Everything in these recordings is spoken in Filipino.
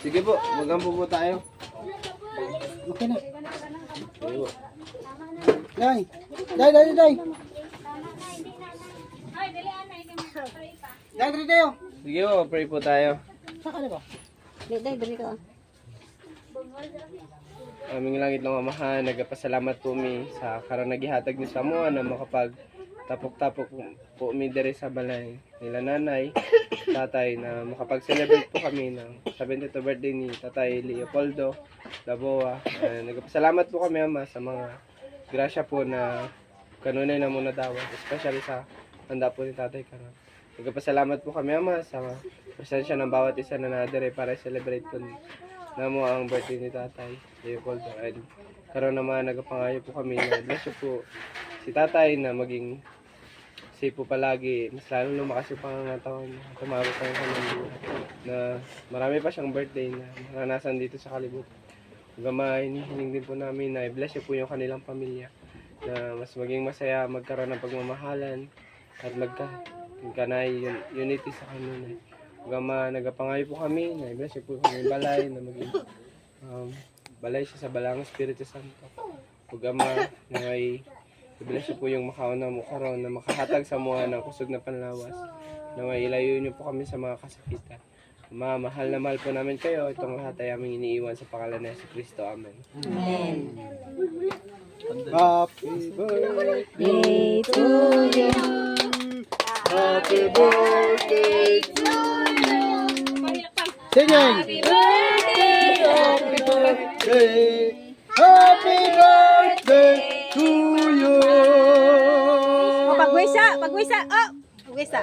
Sige po, magampo po tayo. Okay na. Sige po. Day. Day, dali tayo. Sige po, pray po tayo. Saka na ba? Dali ka. Aming langit ng Amahan, nagpasalamat po mi sa karang nagihatag ni Samoa na makapag tapok-tapok po mi dere sa balay nila nanay, tatay na makapag-celebrate po kami ng 72th birthday ni Tatay Leopoldo Laboa. Nagpasalamat po kami Ama sa mga grasya po na kanunay na muna dawat, especially sa handa po ni Tatay Karan. Nagpasalamat po kami Ama sa presensya ng bawat isa na nadere para celebrate po namo ang birthday ni Tatay Leopoldo. And karon naman nagapangayo po kami na bless po si Tatay na maging safe po palagi, mas lalo lumakas yung pangangatawan niya, tumawag pa yung kanyang buhay, na marami pa siyang birthday na maranasan dito sa kalibutan. Hanggang hinihiling din po namin na i-bless po yung kanilang pamilya, na mas maging masaya, magkaroon ng pagmamahalan at magkanay unity sa kanunay. Hanggang nagapangayo po kami na i-bless po yung balay na maging balay siya sa Balang Espiritu Santo. Hanggang na may i-bless po yung makauna mo karon na makahatag sa mga ng kusog na panlawas, na may ilayo niyo po kami sa mga kasakitan. Mahal na mahal po namin kayo. Itong lahat ay aming iniiwan sa pangalan ni Jesucristo. Amen. Amen. Happy birthday to you. Happy birthday to you. Singing. Happy birthday. Happy birthday. Happy birthday to you. Pagwisa. Oh, pagwisa.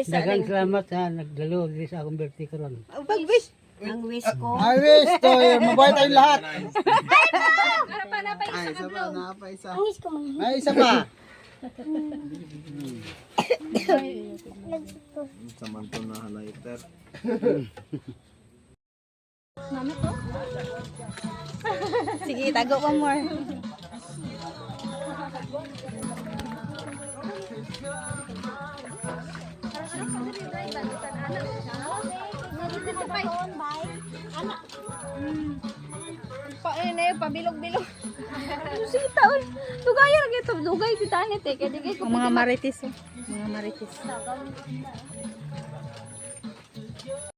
Daghang salamat sa nagdalo diri sa akong birthday karon. Pagwis. Ang wish ko. I wish to mabuhay tayong lahat. Ay, isa pa. Samanto na highlighter. Sige, tago pa more. Pabilog-bilog. Sige taon. Dugay ra gyud. Dugay bitanit eh. Kaya di kay ko mga marites. Mga marites.